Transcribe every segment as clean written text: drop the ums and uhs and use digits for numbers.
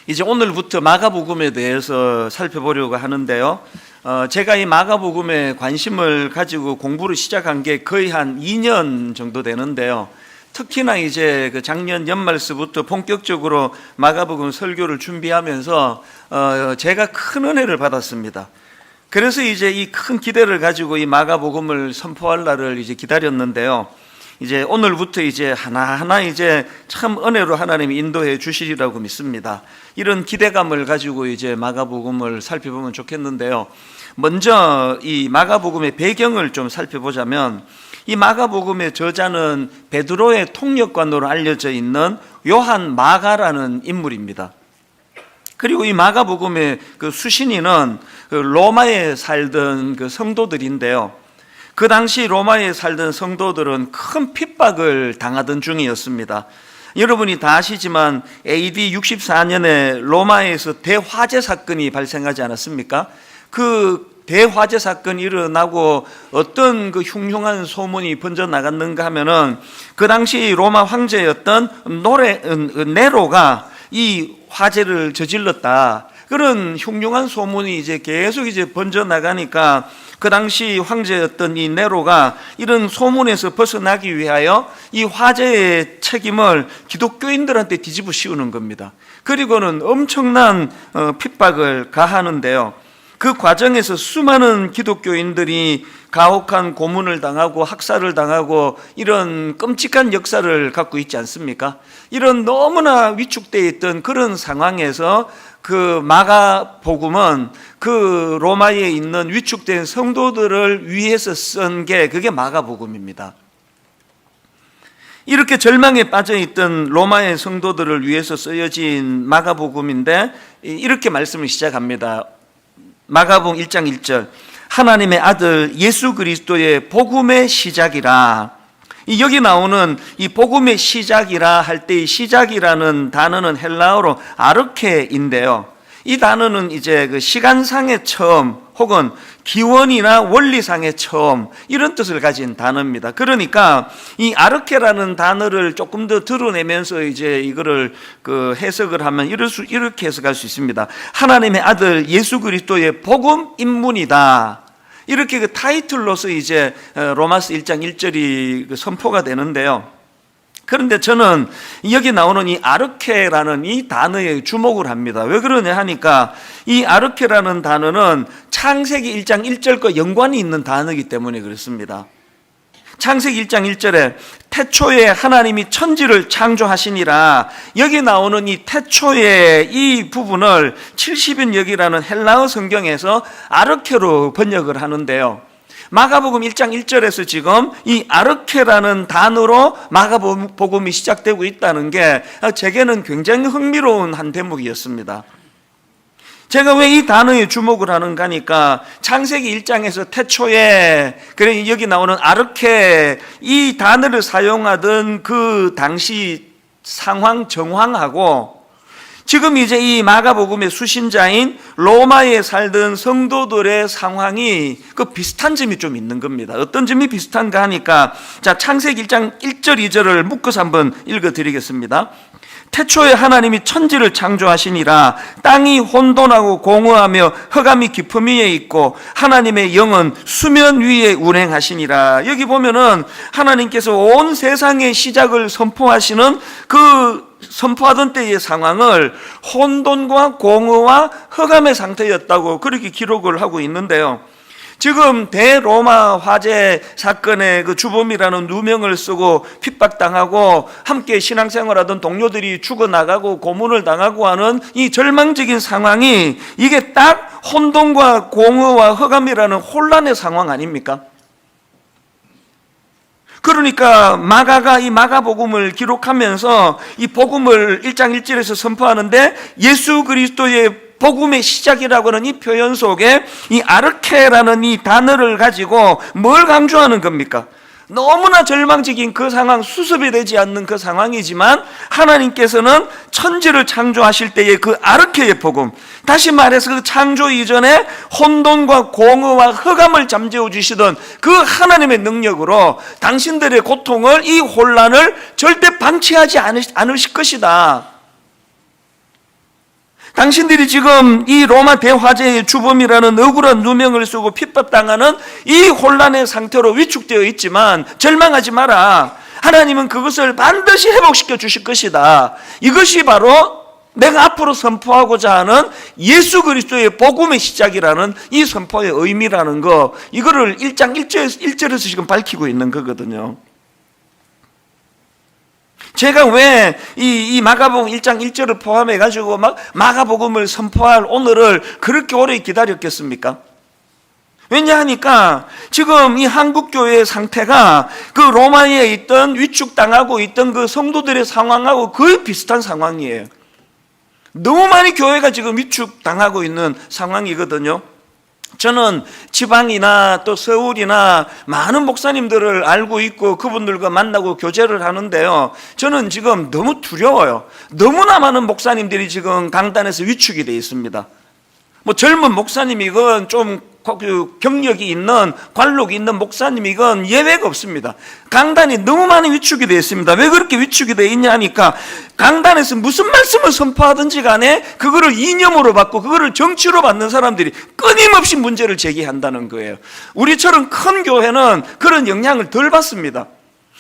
이제 오늘부터 마가복음에 대해서 살펴보려고 하는데요. 제가 이 마가복음에 관심을 가지고 공부를 시작한 게 거의 한 2년 정도 되는데요. 특히나 이제 그 작년 연말서부터 본격적으로 마가복음 설교를 준비하면서 제가 큰 은혜를 받았습니다. 그래서 이제 이 큰 기대를 가지고 이 마가복음을 선포할 날을 이제 기다렸는데요. 이제 오늘부터 이제 하나하나 이제 참 은혜로 하나님이 인도해 주시리라고 믿습니다. 이런 기대감을 가지고 이제 마가복음을 살펴보면 좋겠는데요. 먼저 이 마가복음의 배경을 좀 살펴보자면, 이 마가복음의 저자는 베드로의 통역관으로 알려져 있는 요한 마가라는 인물입니다. 그리고 이 마가복음의 그 수신인은 로마에 살던 그 성도들인데요. 그 당시 로마에 살던 성도들은 큰 핍박을 당하던 중이었습니다. 여러분이 다 아시지만 AD 64년에 로마에서 대화재 사건이 발생하지 않았습니까? 그 대화재 사건이 일어나고 어떤 그 흉흉한 소문이 번져나갔는가 하면은 그 당시 로마 황제였던 네로가 이 화재를 저질렀다, 그런 흉흉한 소문이 이제 계속 이제 번져나가니까 그 당시 황제였던 이 네로가 이런 소문에서 벗어나기 위하여 이 화재의 책임을 기독교인들한테 뒤집어 씌우는 겁니다. 그리고는 엄청난 핍박을 가하는데요. 그 과정에서 수많은 기독교인들이 가혹한 고문을 당하고 학살을 당하고 이런 끔찍한 역사를 갖고 있지 않습니까? 이런 너무나 위축되어 있던 그런 상황에서 그 마가복음은 그 로마에 있는 위축된 성도들을 위해서 쓴 게 그게 마가복음입니다. 이렇게 절망에 빠져있던 로마의 성도들을 위해서 쓰여진 마가복음인데 이렇게 말씀을 시작합니다. 마가복음 1장 1절, 하나님의 아들 예수 그리스도의 복음의 시작이라. 여기 나오는 이 복음의 시작이라 할 때 이 시작이라는 단어는 헬라어로 아르케인데요. 이 단어는 이제 그 시간상의 처음 혹은 기원이나 원리상의 처음, 이런 뜻을 가진 단어입니다. 그러니까 이 아르케라는 단어를 조금 더 드러내면서 이제 이거를 그 해석을 하면 이렇게 해석할 수 있습니다. 하나님의 아들 예수 그리스도의 복음 인문이다. 이렇게 그 타이틀로서 이제 로마서 1장 1절이 선포가 되는데요. 그런데 저는 여기 나오는 이 아르케라는 이 단어에 주목을 합니다. 왜 그러냐 하니까 이 아르케라는 단어는 창세기 1장 1절과 연관이 있는 단어이기 때문에 그렇습니다. 창세기 1장 1절에 태초에 하나님이 천지를 창조하시니라, 여기 나오는 이 태초의 이 부분을 70인역이라는 헬라어 성경에서 아르케로 번역을 하는데요. 마가복음 1장 1절에서 지금 이 아르케라는 단어로 마가복음이 시작되고 있다는 게 제게는 굉장히 흥미로운 한 대목이었습니다. 제가 왜 이 단어에 주목을 하는가 하니까 창세기 1장에서 태초에, 그래 여기 나오는 아르케, 이 단어를 사용하던 그 당시 상황 정황하고 지금 이제 이 마가복음의 수신자인 로마에 살던 성도들의 상황이 그 비슷한 점이 좀 있는 겁니다. 어떤 점이 비슷한가 하니까, 자, 창세기 1장 1절 2절을 묶어서 한번 읽어드리겠습니다. 태초에 하나님이 천지를 창조하시니라, 땅이 혼돈하고 공허하며 흑암이 깊음 위에 있고 하나님의 영은 수면 위에 운행하시니라. 여기 보면은 하나님께서 온 세상의 시작을 선포하시는 선포하던 때의 상황을 혼돈과 공허와 흑암의 상태였다고 그렇게 기록을 하고 있는데요. 지금 대로마 화재 사건의 그 주범이라는 누명을 쓰고 핍박당하고 함께 신앙생활하던 동료들이 죽어나가고 고문을 당하고 하는 이 절망적인 상황이, 이게 딱 혼돈과 공허와 흑암이라는 혼란의 상황 아닙니까? 그러니까 마가가 이 마가복음을 기록하면서 이 복음을 1장 1절에서 선포하는데 예수 그리스도의 복음의 시작이라고 하는 이 표현 속에 이 아르케라는 이 단어를 가지고 뭘 강조하는 겁니까? 너무나 절망적인 그 상황, 수습이 되지 않는 그 상황이지만 하나님께서는 천지를 창조하실 때의 그 아르케의 복음, 다시 말해서 그 창조 이전에 혼돈과 공허와 흑암을 잠재워 주시던 그 하나님의 능력으로 당신들의 고통을, 이 혼란을 절대 방치하지 않으실 것이다. 당신들이 지금 이 로마 대화재의 주범이라는 억울한 누명을 쓰고 핍박당하는 이 혼란의 상태로 위축되어 있지만 절망하지 마라. 하나님은 그것을 반드시 회복시켜 주실 것이다. 이것이 바로 내가 앞으로 선포하고자 하는 예수 그리스도의 복음의 시작이라는 이 선포의 의미라는 거, 이거를 1장 1절에서 지금 밝히고 있는 거거든요. 제가 왜 이 마가복음 1장 1절을 포함해가지고 마가복음을 선포할 오늘을 그렇게 오래 기다렸겠습니까? 왜냐하니까 지금 이 한국교회의 상태가 그 로마에 있던 위축당하고 있던 그 성도들의 상황하고 거의 비슷한 상황이에요. 너무 많이 교회가 지금 위축당하고 있는 상황이거든요. 저는 지방이나 또 서울이나 많은 목사님들을 알고 있고 그분들과 만나고 교제를 하는데요, 저는 지금 너무 두려워요. 너무나 많은 목사님들이 지금 강단에서 위축이 되어 있습니다. 뭐 젊은 목사님이건 좀 경력이 있는 관록이 있는 목사님이건 예외가 없습니다. 강단이 너무 많이 위축이 되어 있습니다. 왜 그렇게 위축이 되어 있냐 하니까 강단에서 무슨 말씀을 선포하든지 간에 그거를 이념으로 받고 그거를 정치로 받는 사람들이 끊임없이 문제를 제기한다는 거예요. 우리처럼 큰 교회는 그런 영향을 덜 받습니다.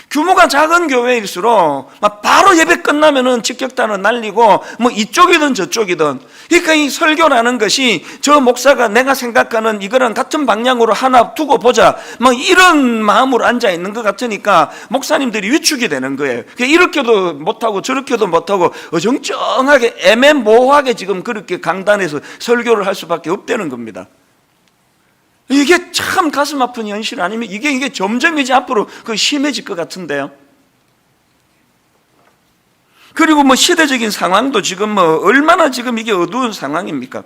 규모가 작은 교회일수록 바로 예배 끝나면은 직격탄을 날리고 뭐 이쪽이든 저쪽이든, 그러니까 이 설교라는 것이 저 목사가 내가 생각하는 이거랑 같은 방향으로 하나 두고 보자 뭐 이런 마음으로 앉아 있는 것 같으니까 목사님들이 위축이 되는 거예요. 이렇게도 못하고 저렇게도 못하고 어정쩡하게 애매모호하게 지금 그렇게 강단에서 설교를 할 수밖에 없다는 겁니다. 이게 참 가슴 아픈 현실 아니면 이게 점점 이제 앞으로 심해질 것 같은데요. 그리고 뭐 시대적인 상황도 지금 뭐 얼마나 지금 이게 어두운 상황입니까?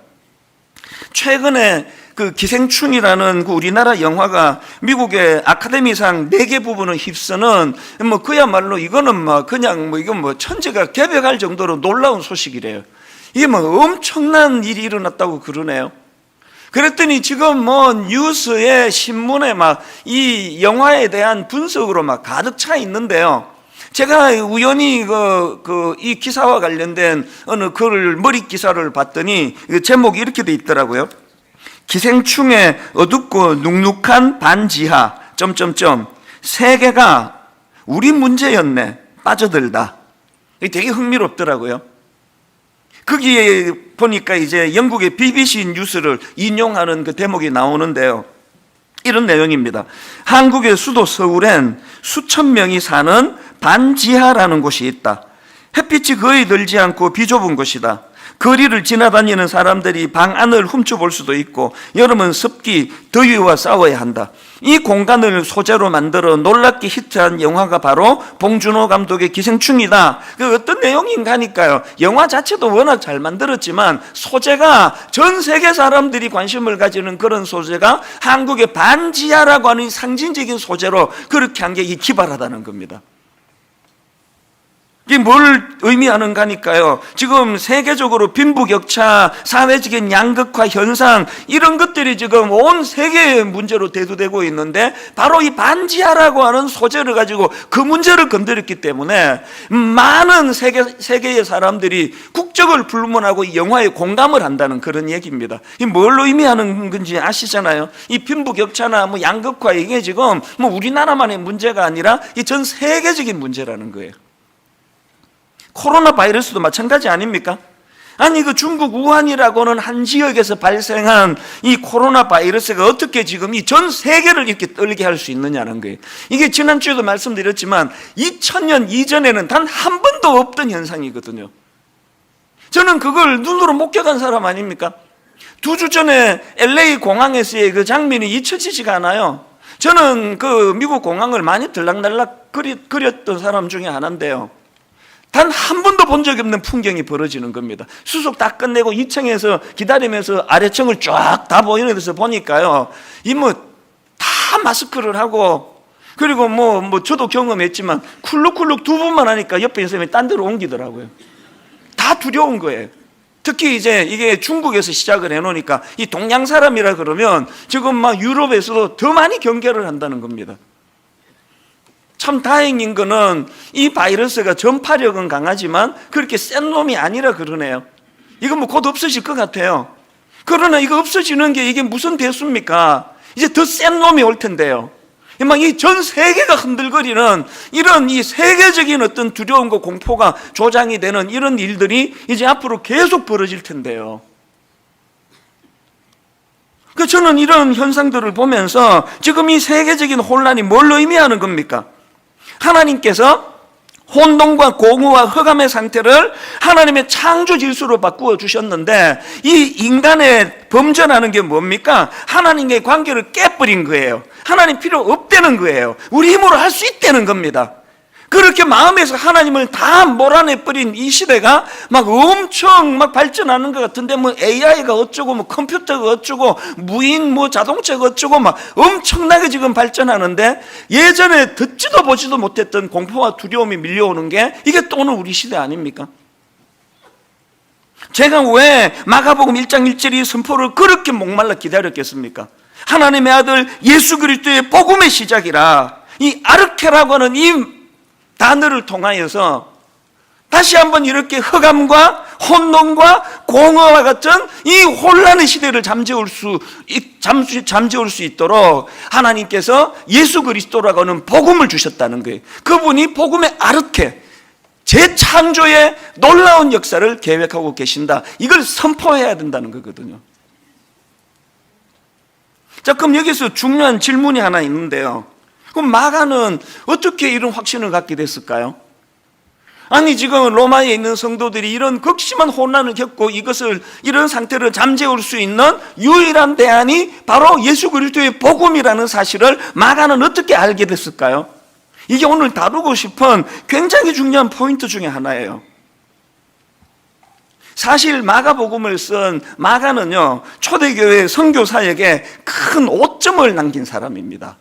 최근에 그 기생충이라는 그 우리나라 영화가 미국의 아카데미상 4개 부분을 휩쓰는 뭐 그야말로 이거는 뭐 그냥 뭐 이건 뭐 천재가 개벽할 정도로 놀라운 소식이래요. 이게 뭐 엄청난 일이 일어났다고 그러네요. 그랬더니 지금 뭐 뉴스에 신문에 막 이 영화에 대한 분석으로 막 가득 차 있는데요. 제가 우연히 이 기사와 관련된 어느 글을 머리 기사를 봤더니 제목이 이렇게 돼 있더라고요. 기생충의 어둡고 눅눅한 반지하 세계가 우리 문제였네 빠져들다. 되게 흥미롭더라고요. 거기에 보니까 이제 영국의 BBC 뉴스를 인용하는 그 대목이 나오는데요. 이런 내용입니다. 한국의 수도 서울엔 수천 명이 사는 반지하라는 곳이 있다. 햇빛이 거의 들지 않고 비좁은 곳이다. 거리를 지나다니는 사람들이 방 안을 훔쳐볼 수도 있고 여름은 습기, 더위와 싸워야 한다. 이 공간을 소재로 만들어 놀랍게 히트한 영화가 바로 봉준호 감독의 기생충이다. 그 어떤 내용인가 하니까요, 영화 자체도 워낙 잘 만들었지만 소재가 전 세계 사람들이 관심을 가지는 그런 소재가 한국의 반지하라고 하는 상징적인 소재로 그렇게 한 게 기발하다는 겁니다. 이게 뭘 의미하는가 하니까요, 지금 세계적으로 빈부격차, 사회적인 양극화 현상, 이런 것들이 지금 온 세계의 문제로 대두되고 있는데 바로 이 반지하라고 하는 소재를 가지고 그 문제를 건드렸기 때문에 많은 세계의 사람들이 국적을 불문하고 이 영화에 공감을 한다는 그런 얘기입니다. 이 뭘 의미하는 건지 아시잖아요. 이 빈부격차나 뭐 양극화, 이게 지금 뭐 우리나라만의 문제가 아니라 이 전 세계적인 문제라는 거예요. 코로나 바이러스도 마찬가지 아닙니까? 아니 그 중국 우한이라고는 한 지역에서 발생한 이 코로나 바이러스가 어떻게 지금 이 전 세계를 이렇게 떨게 할 수 있느냐는 거예요. 이게 지난주에도 말씀드렸지만 2000년 이전에는 단 한 번도 없던 현상이거든요. 저는 그걸 눈으로 목격한 사람 아닙니까? 2주 전에 LA 공항에서의 그 장면이 잊혀지지가 않아요. 저는 그 미국 공항을 많이 들락날락 그렸던 사람 중에 하나인데요, 단 한 번도 본 적이 없는 풍경이 벌어지는 겁니다. 수속 다 끝내고 2층에서 기다리면서 아래층을 쫙 다 보이는 데서 보니까요, 이 뭐 다 마스크를 하고, 그리고 뭐 저도 경험했지만 쿨룩쿨룩 2분만 하니까 옆에 있는 사람이 딴 데로 옮기더라고요. 다 두려운 거예요. 특히 이제 이게 중국에서 시작을 해놓으니까 이 동양 사람이라 그러면 지금 막 유럽에서도 더 많이 경계를 한다는 겁니다. 참 다행인 거는 이 바이러스가 전파력은 강하지만 그렇게 센 놈이 아니라 그러네요. 이거 뭐 곧 없어질 것 같아요. 그러나 이거 없어지는 게 이게 무슨 대수입니까? 이제 더 센 놈이 올 텐데요. 막 이 전 세계가 흔들거리는 이런 이 세계적인 어떤 두려움과 공포가 조장이 되는 이런 일들이 이제 앞으로 계속 벌어질 텐데요. 그 저는 이런 현상들을 보면서 지금 이 세계적인 혼란이 뭘 의미하는 겁니까? 하나님께서 혼돈과 공허와 흑암의 상태를 하나님의 창조 질서로 바꾸어 주셨는데 이 인간의 범전하는 게 뭡니까? 하나님과의 관계를 깨버린 거예요. 하나님 필요 없다는 거예요. 우리 힘으로 할 수 있다는 겁니다. 그렇게 마음에서 하나님을 다 몰아내버린 이 시대가 막 엄청 막 발전하는 것 같은데 뭐 AI가 어쩌고 뭐 컴퓨터가 어쩌고 무인 뭐 자동차가 어쩌고 막 엄청나게 지금 발전하는데 예전에 듣지도 보지도 못했던 공포와 두려움이 밀려오는 게 이게 또 오늘 우리 시대 아닙니까? 제가 왜 마가복음 1장 1절이 선포를 그렇게 목말라 기다렸겠습니까? 하나님의 아들 예수 그리스도의 복음의 시작이라 이 아르케라고 하는 이 단어를 통하여서 다시 한번 이렇게 흑암과 혼돈과 공허와 같은 이 혼란의 시대를 잠재울 수 있도록 하나님께서 예수 그리스도라고 하는 복음을 주셨다는 거예요. 그분이 복음의 아르케, 재창조의 놀라운 역사를 계획하고 계신다. 이걸 선포해야 된다는 거거든요. 자, 그럼 여기서 중요한 질문이 하나 있는데요. 그럼 마가는 어떻게 이런 확신을 갖게 됐을까요? 아니 지금 로마에 있는 성도들이 이런 극심한 혼란을 겪고 이런 상태를 잠재울 수 있는 유일한 대안이 바로 예수 그리스도의 복음이라는 사실을 마가는 어떻게 알게 됐을까요? 이게 오늘 다루고 싶은 굉장히 중요한 포인트 중에 하나예요. 사실 마가복음을 쓴 마가는요 초대교회 선교 사역에 큰 오점을 남긴 사람입니다.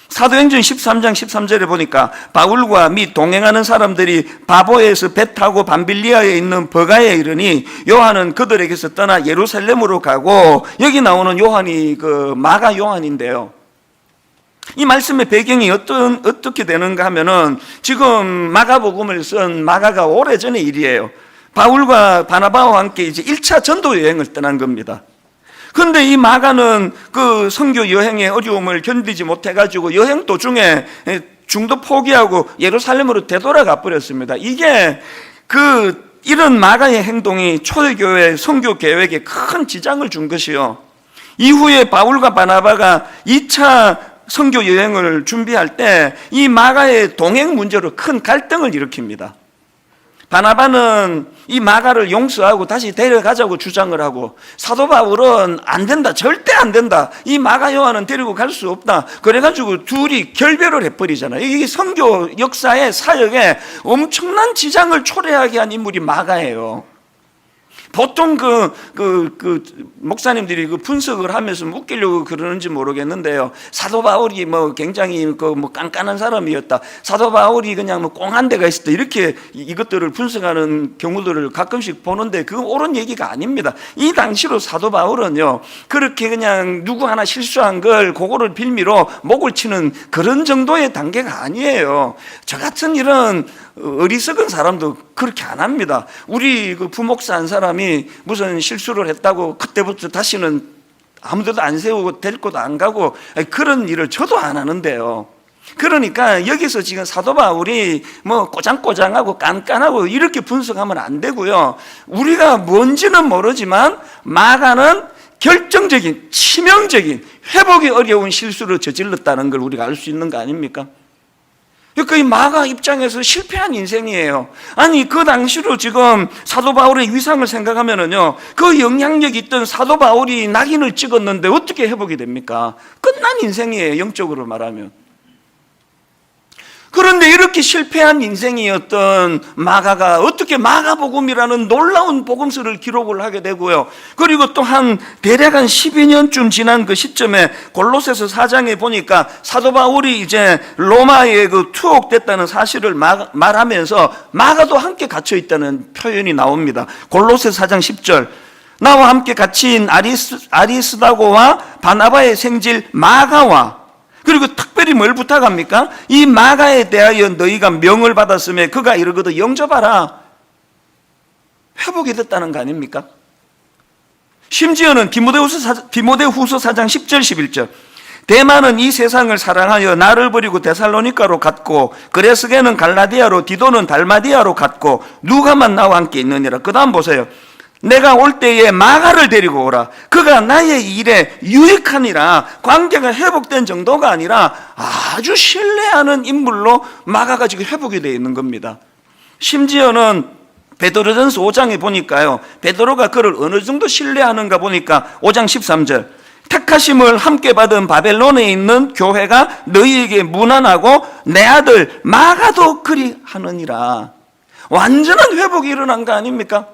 사도행전 13장 13절에 보니까 바울과 및 동행하는 사람들이 바보에서 배 타고 밤빌리아에 있는 버가에 이르니 요한은 그들에게서 떠나 예루살렘으로 가고, 여기 나오는 요한이 그 마가 요한인데요. 이 말씀의 배경이 어떻게 되는가 하면은 지금 마가복음을 쓴 마가가 오래전의 일이에요. 바울과 바나바와 함께 이제 1차 전도 여행을 떠난 겁니다. 그런데 이 마가는 그 선교 여행의 어려움을 견디지 못해가지고 여행 도중에 중도 포기하고 예루살렘으로 되돌아가 버렸습니다. 이게 이런 마가의 행동이 초대교회 선교 계획에 큰 지장을 준 것이요. 이후에 바울과 바나바가 2차 선교 여행을 준비할 때 이 마가의 동행 문제로 큰 갈등을 일으킵니다. 바나바는 이 마가를 용서하고 다시 데려가자고 주장을 하고, 사도 바울은 안 된다, 절대 안 된다, 이 마가 요한은 데리고 갈 수 없다. 그래가지고 둘이 결별을 해버리잖아요. 이 선교 역사의 사역에 엄청난 지장을 초래하게 한 인물이 마가예요. 보통 목사님들이 분석을 하면서 웃기려고 그러는지 모르겠는데요. 사도 바울이 굉장히 깐깐한 사람이었다. 사도 바울이 그냥 꽁한 데가 있었다. 이렇게 이것들을 분석하는 경우들을 가끔씩 보는데 그건 옳은 얘기가 아닙니다. 이 당시로 사도 바울은요, 그렇게 그냥 누구 하나 실수한 걸 그거를 빌미로 목을 치는 그런 정도의 단계가 아니에요. 저 같은 이런 어리석은 사람도 그렇게 안 합니다. 우리 부목사 한 사람이 무슨 실수를 했다고 그때부터 다시는 아무데도 안 세우고 데리고도 안 가고 그런 일을 저도 안 하는데요. 그러니까 여기서 지금 사도 바울이 꼬장꼬장하고 깐깐하고 이렇게 분석하면 안 되고요. 우리가 뭔지는 모르지만 마가는 결정적인 치명적인 회복이 어려운 실수를 저질렀다는 걸 우리가 알 수 있는 거 아닙니까? 그러니까 이 마가 입장에서 실패한 인생이에요. 아니 그 당시로 지금 사도 바울의 위상을 생각하면은요, 그 영향력이 있던 사도 바울이 낙인을 찍었는데 어떻게 회복이 됩니까? 끝난 인생이에요, 영적으로 말하면. 그런데 이렇게 실패한 인생이었던 마가가 어떻게 마가복음이라는 놀라운 복음서를 기록을 하게 되고요. 그리고 또 대략 한 12년쯤 지난 그 시점에 골로새서 4장에 보니까 사도 바울이 이제 로마에 투옥됐다는 사실을 말하면서 마가도 함께 갇혀 있다는 표현이 나옵니다. 골로새서 4장 10절. 나와 함께 갇힌 아리스다고와 바나바의 생질 마가와, 그리고 특별히 뭘 부탁합니까? 이 마가에 대하여 너희가 명을 받았음에 그가 이르거든 영접하라. 회복이 됐다는 거 아닙니까? 심지어는 디모데후서 4장 10절 11절 대만은 이 세상을 사랑하여 나를 버리고 데살로니가로 갔고 그레스게는 갈라디아로 디도는 달마디아로 갔고 누가만 나와 함께 있느니라. 그 다음 보세요. 내가 올 때에 마가를 데리고 오라. 그가 나의 일에 유익하니라. 관계가 회복된 정도가 아니라 아주 신뢰하는 인물로 마가가 지금 회복이 되어 있는 겁니다. 심지어는 베드로전서 5장에 보니까요, 베드로가 그를 어느 정도 신뢰하는가 보니까 5장 13절 택하심을 함께 받은 바벨론에 있는 교회가 너희에게 문안하고 내 아들 마가도 그리하느니라. 완전한 회복이 일어난 거 아닙니까?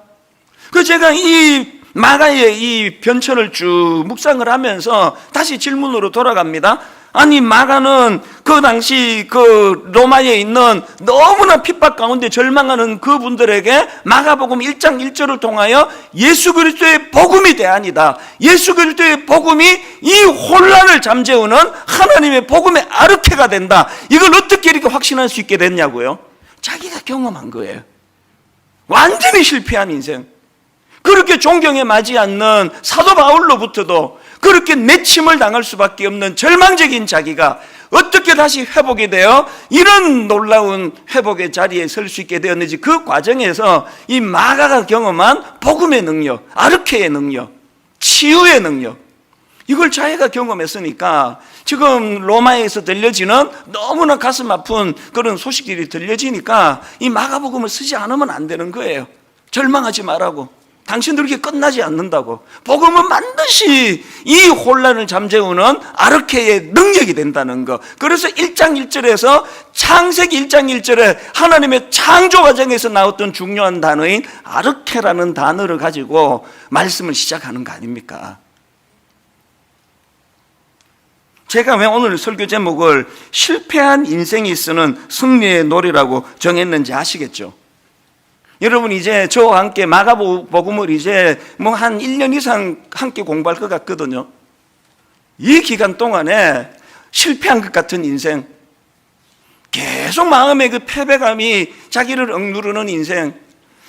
그 제가 이 마가의 이 변천을 쭉 묵상을 하면서 다시 질문으로 돌아갑니다. 아니, 마가는 그 당시 그 로마에 있는 너무나 핍박 가운데 절망하는 그분들에게 마가복음 1장 1절을 통하여 예수 그리스도의 복음이 대안이다. 예수 그리스도의 복음이 이 혼란을 잠재우는 하나님의 복음의 아르케가 된다. 이걸 어떻게 이렇게 확신할 수 있게 됐냐고요? 자기가 경험한 거예요. 완전히 실패한 인생. 그렇게 존경에 맞지 않는 사도 바울로부터도 그렇게 내침을 당할 수밖에 없는 절망적인 자기가 어떻게 다시 회복이 되어 이런 놀라운 회복의 자리에 설 수 있게 되었는지, 그 과정에서 이 마가가 경험한 복음의 능력, 아르케의 능력, 치유의 능력, 이걸 자기가 경험했으니까 지금 로마에서 들려지는 너무나 가슴 아픈 그런 소식들이 들려지니까 이 마가복음을 쓰지 않으면 안 되는 거예요. 절망하지 말라고. 당신들 이렇게 끝나지 않는다고. 복음은 반드시 이 혼란을 잠재우는 아르케의 능력이 된다는 거. 그래서 1장 1절에서 창세기 1장 1절에 하나님의 창조 과정에서 나왔던 중요한 단어인 아르케라는 단어를 가지고 말씀을 시작하는 거 아닙니까? 제가 왜 오늘 설교 제목을 실패한 인생이 쓰는 승리의 노래라고 정했는지 아시겠죠? 여러분, 이제 저와 함께 마가복음을 이제 한 1년 이상 함께 공부할 것 같거든요. 이 기간 동안에 실패한 것 같은 인생, 계속 마음의 그 패배감이 자기를 억누르는 인생,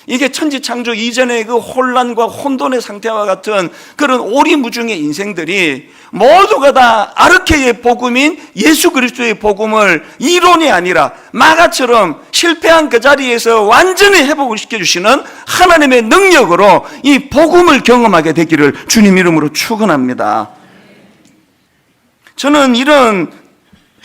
이게 천지창조 이전의 그 혼란과 혼돈의 상태와 같은 그런 오리무중의 인생들이 모두가 다 아르케의 복음인 예수 그리스도의 복음을 이론이 아니라 마가처럼 실패한 그 자리에서 완전히 회복을 시켜주시는 하나님의 능력으로 이 복음을 경험하게 되기를 주님 이름으로 축원합니다. 저는 이런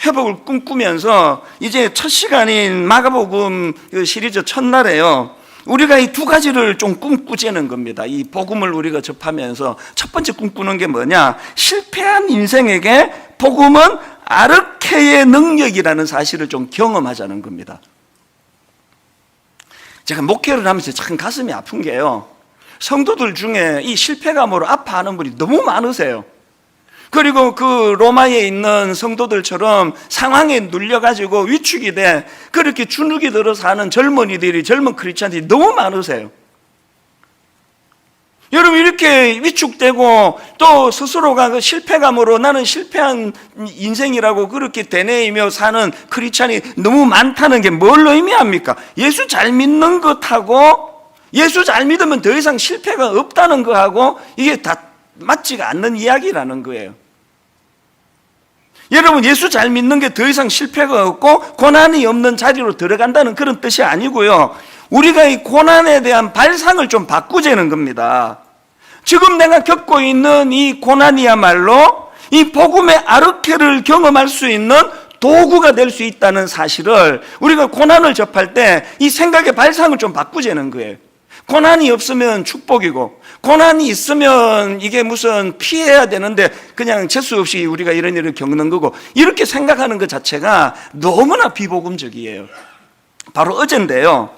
회복을 꿈꾸면서 이제 첫 시간인 마가복음 그 시리즈 첫날에요, 우리가 이 두 가지를 좀 꿈꾸자는 겁니다. 이 복음을 우리가 접하면서 첫 번째 꿈꾸는 게 뭐냐? 실패한 인생에게 복음은 아르케의 능력이라는 사실을 좀 경험하자는 겁니다. 제가 목회를 하면서 참 가슴이 아픈 게요, 성도들 중에 이 실패감으로 아파하는 분이 너무 많으세요. 그리고 그 로마에 있는 성도들처럼 상황에 눌려가지고 위축이 돼 그렇게 주눅이 들어서 하는 젊은이들이, 젊은 크리스찬들이 너무 많으세요. 여러분, 이렇게 위축되고 또 스스로가 그 실패감으로 나는 실패한 인생이라고 그렇게 되뇌이며 사는 크리스찬이 너무 많다는 게 뭘 의미합니까? 예수 잘 믿는 것하고, 예수 잘 믿으면 더 이상 실패가 없다는 것하고 이게 다 맞지가 않는 이야기라는 거예요. 여러분, 예수 잘 믿는 게 더 이상 실패가 없고 고난이 없는 자리로 들어간다는 그런 뜻이 아니고요, 우리가 이 고난에 대한 발상을 좀 바꾸자는 겁니다. 지금 내가 겪고 있는 이 고난이야말로 이 복음의 아르케를 경험할 수 있는 도구가 될 수 있다는 사실을 우리가 고난을 접할 때 이 생각의 발상을 좀 바꾸자는 거예요. 고난이 없으면 축복이고, 고난이 있으면 이게 무슨 피해야 되는데 그냥 재수 없이 우리가 이런 일을 겪는 거고, 이렇게 생각하는 것 자체가 너무나 비복음적이에요. 바로 어젠데요,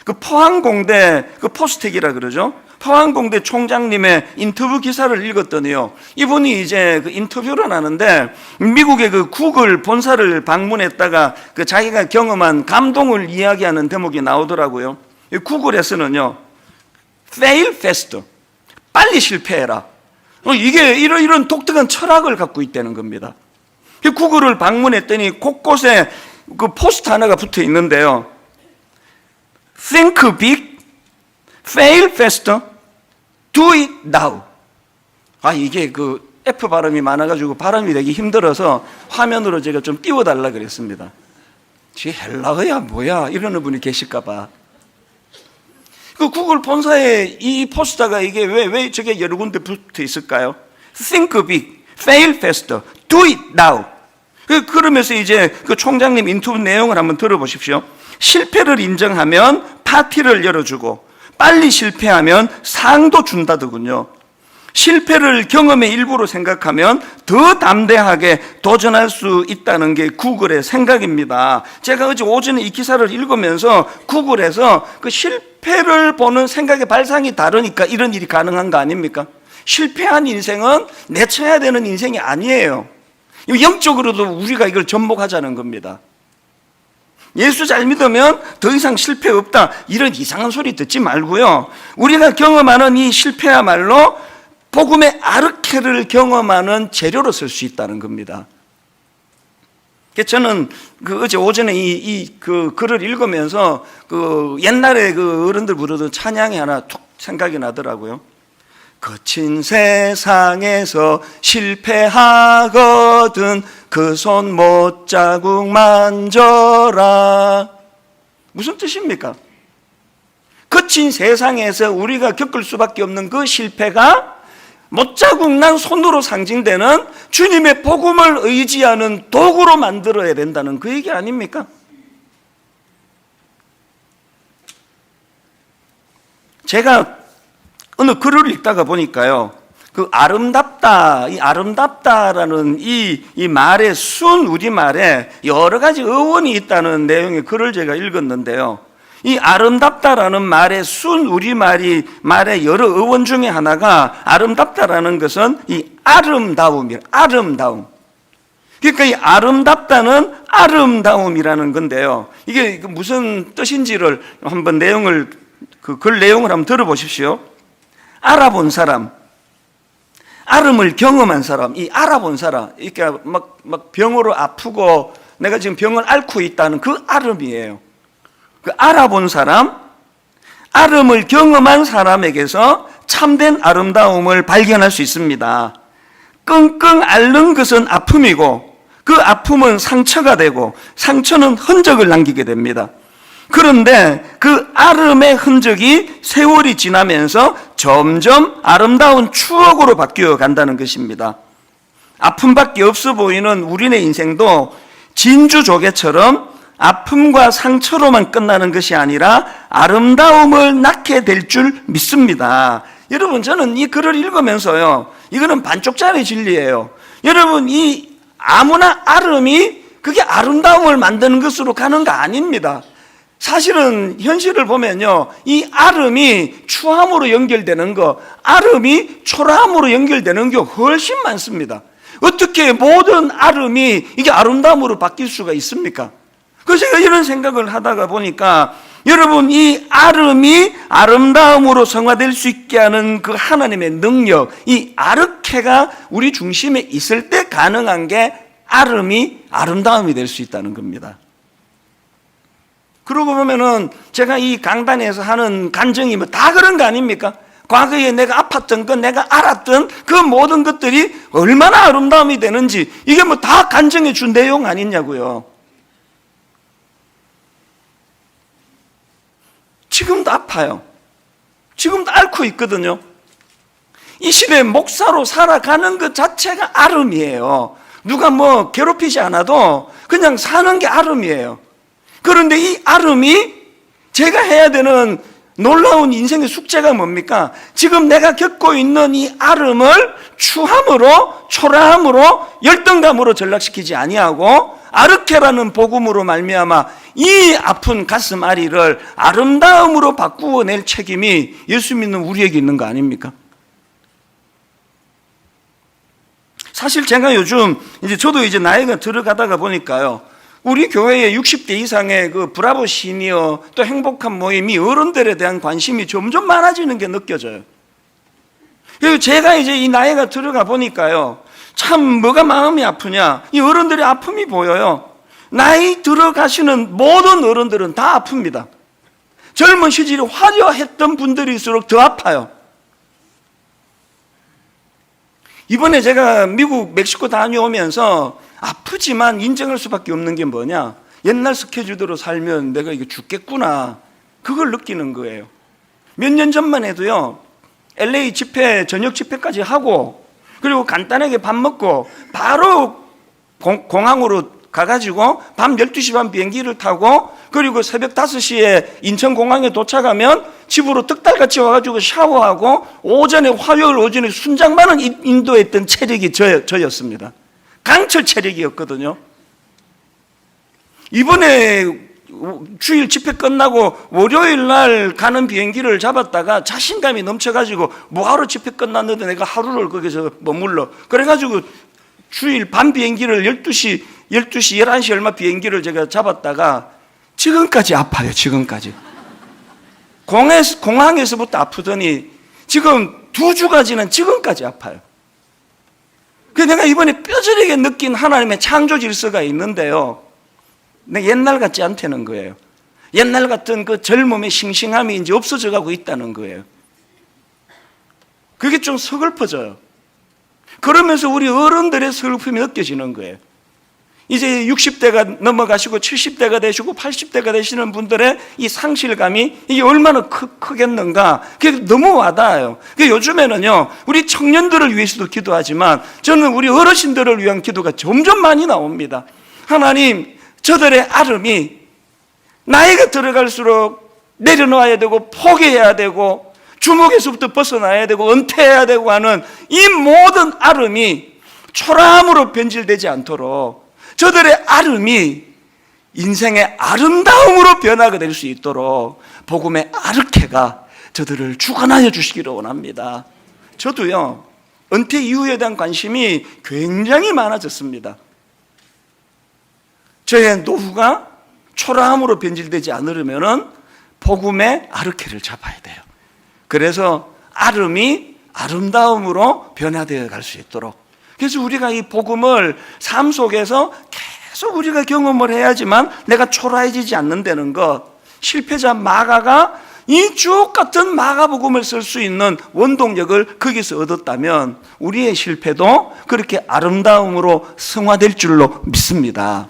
그 포항공대 그 포스텍이라 그러죠, 포항공대 총장님의 인터뷰 기사를 읽었더니요, 이분이 이제 그 인터뷰를 하는데 미국의 그 구글 본사를 방문했다가 그 자기가 경험한 감동을 이야기하는 대목이 나오더라고요. 구글에서는요, fail fast, 빨리 실패해라, 이게 이런 독특한 철학을 갖고 있다는 겁니다. 구글을 방문했더니 곳곳에 그 포스트 하나가 붙어 있는데요, think big, fail faster, do it now. 이게 그 F 발음이 많아가지고 발음이 되기 힘들어서 화면으로 제가 좀 띄워달라 그랬습니다. 지 헬라어야 뭐야 이러는 분이 계실까봐. 그 구글 본사에 이 포스터가 이게 왜 저게 여러 군데 붙어 있을까요? Think big, fail faster, do it now. 그러면서 이제 그 총장님 인터뷰 내용을 한번 들어보십시오. 실패를 인정하면 파티를 열어주고 빨리 실패하면 상도 준다더군요. 실패를 경험의 일부로 생각하면 더 담대하게 도전할 수 있다는 게 구글의 생각입니다. 제가 어제 오전에 이 기사를 읽으면서 구글에서 그 실패를 보는 생각의 발상이 다르니까 이런 일이 가능한 거 아닙니까? 실패한 인생은 내쳐야 되는 인생이 아니에요. 영적으로도 우리가 이걸 접목하자는 겁니다. 예수 잘 믿으면 더 이상 실패 없다 이런 이상한 소리 듣지 말고요, 우리가 경험하는 이 실패야말로 복음의 아르케를 경험하는 재료로 쓸 수 있다는 겁니다. 저는 어제 오전에 그 글을 읽으면서 그 옛날에 그 어른들 부르던 찬양이 하나 툭 생각이 나더라고요. 거친 세상에서 실패하거든 그 손 못자국 만져라. 무슨 뜻입니까? 거친 세상에서 우리가 겪을 수밖에 없는 그 실패가 못자국 난 손으로 상징되는 주님의 복음을 의지하는 도구로 만들어야 된다는 그 얘기 아닙니까? 제가 어느 글을 읽다가 보니까요, 그 아름답다, 이 아름답다라는 이 말의 순 우리말에 여러 가지 어원이 있다는 내용의 글을 제가 읽었는데요, 이 아름답다라는 말의 순 우리말의 여러 어원 중에 하나가, 아름답다라는 것은 이 아름다움이에요. 아름다움. 그러니까 이 아름답다는 아름다움이라는 건데요, 이게 무슨 뜻인지를 한번 그 글 내용을 한번 들어보십시오. 알아본 사람, 아름을 경험한 사람, 이 알아본 사람, 이렇게 막 병으로 아프고 내가 지금 병을 앓고 있다는 그 아름이에요. 그 알아본 사람, 아름을 경험한 사람에게서 참된 아름다움을 발견할 수 있습니다. 끙끙 앓는 것은 아픔이고 그 아픔은 상처가 되고 상처는 흔적을 남기게 됩니다. 그런데 그 아름의 흔적이 세월이 지나면서 점점 아름다운 추억으로 바뀌어 간다는 것입니다. 아픔밖에 없어 보이는 우리네 인생도 진주조개처럼 아픔과 상처로만 끝나는 것이 아니라 아름다움을 낳게 될 줄 믿습니다. 여러분, 저는 이 글을 읽으면서요, 이거는 반쪽짜리 진리예요. 여러분, 이 아무나 아름이 그게 아름다움을 만드는 것으로 가는 거 아닙니다. 사실은 현실을 보면요, 이 아름이 추함으로 연결되는 거, 아름이 초라함으로 연결되는 게 훨씬 많습니다. 어떻게 모든 아름이 이게 아름다움으로 바뀔 수가 있습니까? 그래서 제가 이런 생각을 하다가 보니까, 여러분, 이 아름이 아름다움으로 성화될 수 있게 하는 그 하나님의 능력, 이 아르케가 우리 중심에 있을 때 가능한 게 아름이 아름다움이 될 수 있다는 겁니다. 그러고 보면은 제가 이 강단에서 하는 간증이 뭐 다 그런 거 아닙니까? 과거에 내가 아팠던 것, 내가 알았던 그 모든 것들이 얼마나 아름다움이 되는지, 이게 뭐 다 간증해 준 내용 아니냐고요. 지금도 아파요. 지금도 앓고 있거든요. 이 시대에 목사로 살아가는 것 자체가 아름이에요. 누가 뭐 괴롭히지 않아도 그냥 사는 게 아름이에요. 그런데 이 아름이 제가 해야 되는 놀라운 인생의 숙제가 뭡니까? 지금 내가 겪고 있는 이 아름을 추함으로, 초라함으로, 열등감으로 전락시키지 아니하고 아르케라는 복음으로 말미암아 이 아픈 가슴 아리를 아름다움으로 바꾸어낼 책임이 예수 믿는 우리에게 있는 거 아닙니까? 사실 제가 요즘 저도 나이가 들어가다가 보니까요, 우리 교회에 60대 이상의 그 브라보 시니어 또 행복한 모임이 어른들에 대한 관심이 점점 많아지는 게 느껴져요. 그리고 제가 이 나이가 들어가 보니까요, 참 뭐가 마음이 아프냐, 이 어른들의 아픔이 보여요. 나이 들어가시는 모든 어른들은 다 아픕니다. 젊은 시절이 화려했던 분들일수록 더 아파요. 이번에 제가 미국, 멕시코 다녀오면서 아프지만 인정할 수밖에 없는 게 뭐냐, 옛날 스케줄대로 살면 내가 이거 죽겠구나, 그걸 느끼는 거예요. 몇 년 전만 해도요, LA 집회, 저녁 집회까지 하고, 그리고 간단하게 밥 먹고 바로 공항으로 가가지고 밤 12시 반 비행기를 타고, 그리고 새벽 5시에 인천공항에 도착하면 집으로 떡달같이 와가지고 샤워하고, 오전에, 화요일 오전에 순장만은 인도했던 체력이 저였습니다. 강철 체력이었거든요. 이번에 주일 집회 끝나고 월요일 날 가는 비행기를 잡았다가 자신감이 넘쳐가지고 뭐하러 집회 끝났는데 내가 하루를 거기서 머물러, 그래가지고 주일 밤 비행기를 12시, 11시 얼마 비행기를 제가 잡았다가 지금까지 아파요. 지금까지. 공항에서부터 아프더니 지금 2주가 지난 지금까지 아파요. 그래서 내가 이번에 뼈저리게 느낀 하나님의 창조 질서가 있는데요, 내가 옛날 같지 않다는 거예요. 옛날 같은 그 젊음의 싱싱함이 이제 없어져 가고 있다는 거예요. 그게 좀 서글퍼져요. 그러면서 우리 어른들의 슬픔이 느껴지는 거예요. 이제 60대가 넘어가시고 70대가 되시고 80대가 되시는 분들의 이 상실감이 이게 얼마나 크겠는가, 그게 너무 와닿아요. 요즘에는요, 우리 청년들을 위해서도 기도하지만 저는 우리 어르신들을 위한 기도가 점점 많이 나옵니다. 하나님, 저들의 아름이 나이가 들어갈수록 내려놓아야 되고 포기해야 되고 주먹에서부터 벗어나야 되고 은퇴해야 되고 하는 이 모든 아름이 초라함으로 변질되지 않도록, 저들의 아름이 인생의 아름다움으로 변화가 될 수 있도록 복음의 아르케가 저들을 주관하여 주시기를 원합니다. 저도요, 은퇴 이후에 대한 관심이 굉장히 많아졌습니다. 저의 노후가 초라함으로 변질되지 않으려면 복음의 아르케를 잡아야 돼요. 그래서 아름이 아름다움으로 변화되어 갈 수 있도록, 그래서 우리가 이 복음을 삶 속에서 계속 우리가 경험을 해야지만 내가 초라해지지 않는다는 것, 실패자 마가가 이 주옥 같은 마가복음을 쓸 수 있는 원동력을 거기서 얻었다면 우리의 실패도 그렇게 아름다움으로 승화될 줄로 믿습니다.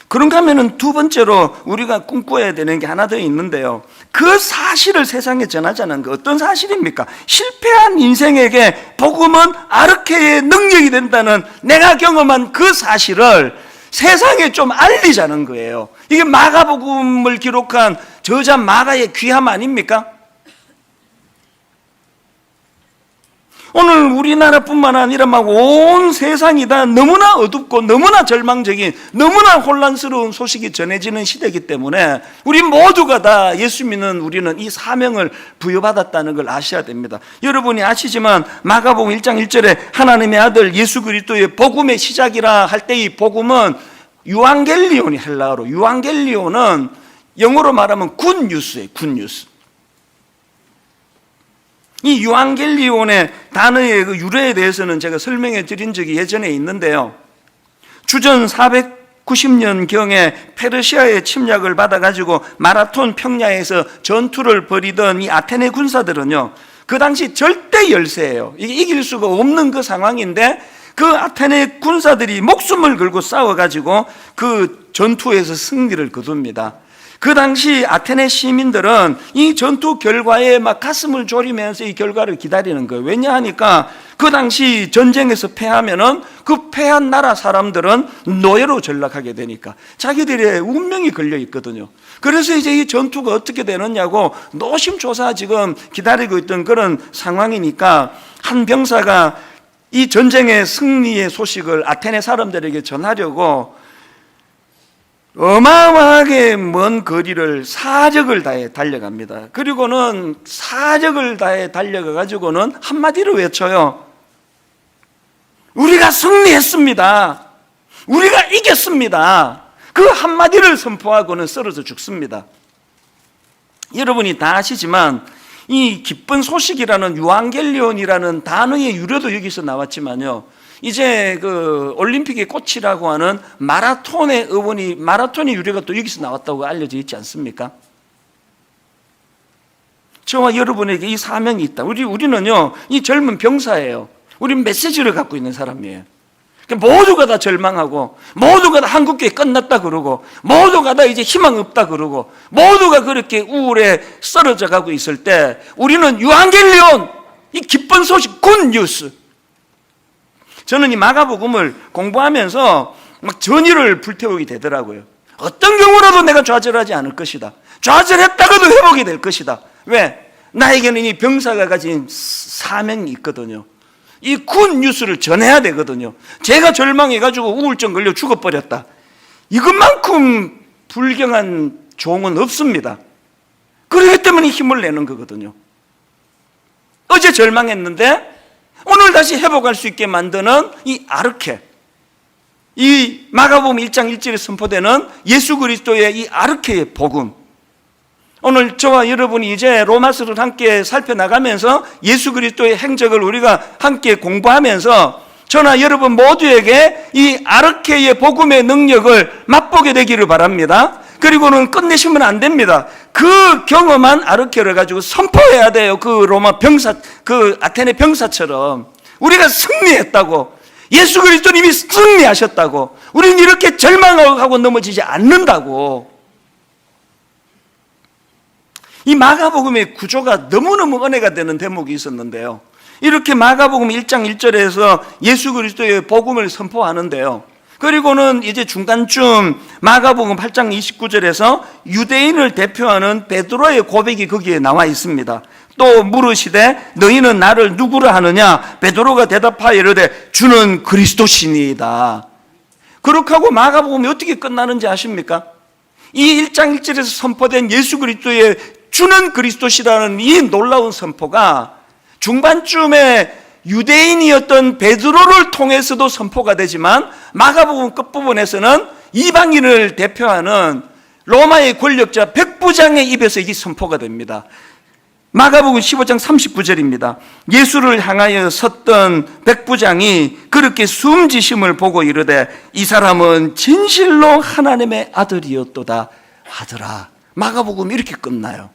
그런가 하면은 두 번째로 우리가 꿈꿔야 되는 게 하나 더 있는데요, 그 사실을 세상에 전하자는 거. 어떤 사실입니까? 실패한 인생에게 복음은 아르케의 능력이 된다는 내가 경험한 그 사실을 세상에 좀 알리자는 거예요. 이게 마가복음을 기록한 저자 마가의 귀함 아닙니까? 오늘 우리나라뿐만 아니라 막 온 세상이 다 너무나 어둡고 너무나 절망적인, 너무나 혼란스러운 소식이 전해지는 시대이기 때문에 우리 모두가 다 예수 믿는 우리는 이 사명을 부여받았다는 걸 아셔야 됩니다. 여러분이 아시지만 마가복음 1장 1절에 하나님의 아들 예수 그리스도의 복음의 시작이라 할 때 이 복음은 유앙겔리온이 헬라어로, 유앙겔리온은 영어로 말하면 굿뉴스예요. 굿뉴스. 이 유앙겔리온의 단어의 그 유래에 대해서는 제가 설명해 드린 적이 예전에 있는데요, 주전 490년경에 페르시아의 침략을 받아가지고 마라톤 평야에서 전투를 벌이던 이 아테네 군사들은요, 그 당시 절대 열세예요. 이게 이길 수가 없는 그 상황인데 그 아테네 군사들이 목숨을 걸고 싸워가지고 그 전투에서 승리를 거둡니다. 그 당시 아테네 시민들은 이 전투 결과에 막 가슴을 졸이면서 이 결과를 기다리는 거예요. 왜냐하니까 그 당시 전쟁에서 패하면은 그 패한 나라 사람들은 노예로 전락하게 되니까 자기들의 운명이 걸려 있거든요. 그래서 이제 이 전투가 어떻게 되느냐고 노심초사 지금 기다리고 있던 그런 상황이니까 한 병사가 이 전쟁의 승리의 소식을 아테네 사람들에게 전하려고 어마어마하게 먼 거리를 사력을 다해 달려갑니다. 그리고는 사력을 다해 달려가 가지고는 한마디로 외쳐요. 우리가 승리했습니다. 우리가 이겼습니다. 그 한마디를 선포하고는 쓰러져 죽습니다. 여러분이 다 아시지만 이 기쁜 소식이라는 유앙겔리온이라는 단어의 유래도 여기서 나왔지만요, 이제 그 올림픽의 꽃이라고 하는 마라톤의 의원이, 마라톤의 유래가 또 여기서 나왔다고 알려져 있지 않습니까? 저와 여러분에게 이 사명이 있다. 우리는요, 이 젊은 병사예요. 우리는 메시지를 갖고 있는 사람이에요. 모두가 다 절망하고, 모두가 다 한국교회 끝났다 그러고, 모두가 다 이제 희망 없다 그러고, 모두가 그렇게 우울에 쓰러져 가고 있을 때, 우리는 유앙겔리온, 이 기쁜 소식, 굿 뉴스. 저는 이 마가복음을 공부하면서 막 전의를 불태우게 되더라고요. 어떤 경우라도 내가 좌절하지 않을 것이다. 좌절했다가도 회복이 될 것이다. 왜? 나에게는 이 병사가 가진 사명이 있거든요. 이 굿 뉴스를 전해야 되거든요. 제가 절망해가지고 우울증 걸려 죽어버렸다. 이것만큼 불경한 종은 없습니다. 그렇기 때문에 힘을 내는 거거든요. 어제 절망했는데 오늘 다시 회복할 수 있게 만드는 이 아르케, 이 마가복음 1장 1절에 선포되는 예수 그리스도의 이 아르케의 복음. 오늘 저와 여러분이 이제 로마서를 함께 살펴나가면서 예수 그리스도의 행적을 우리가 함께 공부하면서 저나 여러분 모두에게 이 아르케의 복음의 능력을 맛보게 되기를 바랍니다. 그리고는 끝내시면 안 됩니다. 그 경험한 아르케를 가지고 선포해야 돼요. 그 로마 병사, 그 아테네 병사처럼 우리가 승리했다고, 예수 그리스도님이 승리하셨다고, 우리는 이렇게 절망하고 넘어지지 않는다고. 이 마가복음의 구조가 너무너무 은혜가 되는 대목이 있었는데요. 이렇게 마가복음 1장 1절에서 예수 그리스도의 복음을 선포하는데요. 그리고는 이제 중간쯤 마가복음 8장 29절에서 유대인을 대표하는 베드로의 고백이 거기에 나와 있습니다. 또 물으시되 너희는 나를 누구라 하느냐? 베드로가 대답하여 이르되 주는 그리스도시니이다. 그렇게 하고 마가복음이 어떻게 끝나는지 아십니까? 이 1장 1절에서 선포된 예수 그리스도의 주는 그리스도시라는 이 놀라운 선포가 중반쯤에 유대인이었던 베드로를 통해서도 선포가 되지만 마가복음 끝부분에서는 이방인을 대표하는 로마의 권력자 백부장의 입에서 이게 선포가 됩니다. 마가복음 15장 39절입니다. 예수를 향하여 섰던 백부장이 그렇게 숨지심을 보고 이르되 이 사람은 진실로 하나님의 아들이었도다 하더라. 마가복음이 이렇게 끝나요.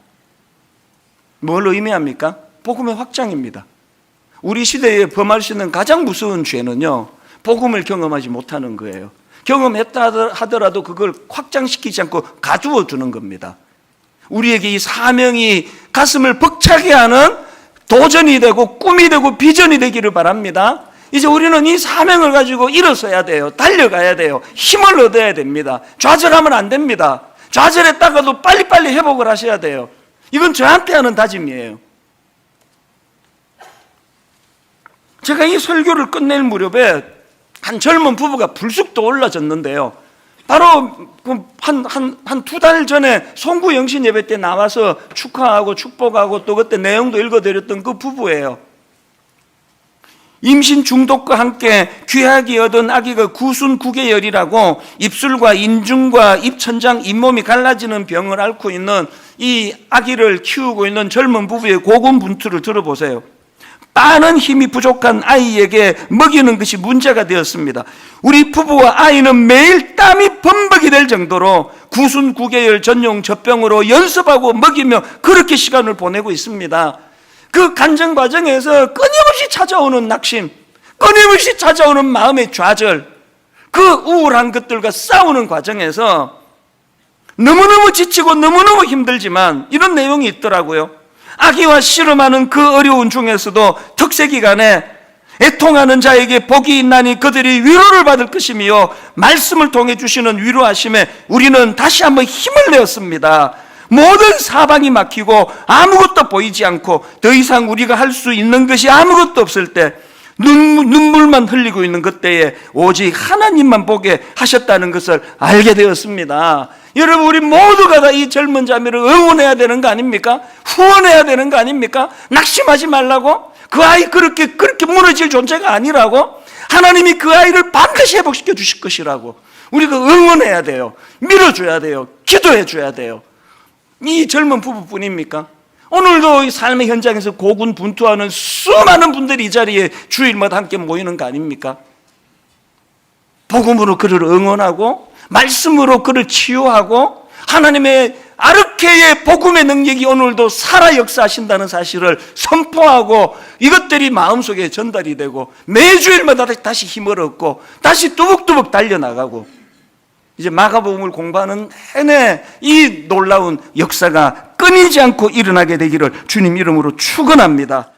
뭘 의미합니까? 복음의 확장입니다. 우리 시대에 범할 수 있는 가장 무서운 죄는요, 복음을 경험하지 못하는 거예요. 경험했다 하더라도 그걸 확장시키지 않고 가두어 두는 겁니다. 우리에게 이 사명이 가슴을 벅차게 하는 도전이 되고 꿈이 되고 비전이 되기를 바랍니다. 이제 우리는 이 사명을 가지고 일어서야 돼요. 달려가야 돼요. 힘을 얻어야 됩니다. 좌절하면 안 됩니다. 좌절했다가도 빨리빨리 회복을 하셔야 돼요. 이건 저한테 하는 다짐이에요. 제가 이 설교를 끝낼 무렵에 한 젊은 부부가 불쑥 떠올라졌는데요. 바로 한 두 달 전에 송구영신 예배 때 나와서 축하하고 축복하고 또 그때 내용도 읽어드렸던 그 부부예요. 임신 중독과 함께 귀하게 얻은 아기가 구순 9개월이라고 입술과 인중과 입천장, 잇몸이 갈라지는 병을 앓고 있는 이 아기를 키우고 있는 젊은 부부의 고군분투를 들어보세요. 빠는 힘이 부족한 아이에게 먹이는 것이 문제가 되었습니다. 우리 부부와 아이는 매일 땀이 범벅이 될 정도로 구순 9개월 전용 젖병으로 연습하고 먹이며 그렇게 시간을 보내고 있습니다. 그 간증 과정에서 끊임없이 찾아오는 낙심, 끊임없이 찾아오는 마음의 좌절, 그 우울한 것들과 싸우는 과정에서 너무너무 지치고 너무너무 힘들지만 이런 내용이 있더라고요. 아기와 씨름하는 그 어려운 중에서도 특세기간에 애통하는 자에게 복이 있나니 그들이 위로를 받을 것이며 말씀을 통해 주시는 위로하심에 우리는 다시 한번 힘을 내었습니다. 모든 사방이 막히고 아무것도 보이지 않고 더 이상 우리가 할 수 있는 것이 아무것도 없을 때 눈물만 흘리고 있는 그때에 오직 하나님만 보게 하셨다는 것을 알게 되었습니다. 여러분, 우리 모두가 다 이 젊은 자매를 응원해야 되는 거 아닙니까? 후원해야 되는 거 아닙니까? 낙심하지 말라고? 그 아이 그렇게 무너질 존재가 아니라고? 하나님이 그 아이를 반드시 회복시켜 주실 것이라고 우리가 응원해야 돼요. 밀어줘야 돼요. 기도해 줘야 돼요. 이 젊은 부부뿐입니까? 오늘도 이 삶의 현장에서 고군분투하는 수많은 분들이 이 자리에 주일마다 함께 모이는 거 아닙니까? 복음으로 그를 응원하고 말씀으로 그를 치유하고 하나님의 아르케의 복음의 능력이 오늘도 살아 역사하신다는 사실을 선포하고 이것들이 마음속에 전달이 되고 매주일마다 다시 힘을 얻고 다시 뚜벅뚜벅 달려나가고 이제 마가복음을 공부하는 내내 이 놀라운 역사가 끊이지 않고 일어나게 되기를 주님 이름으로 축원합니다.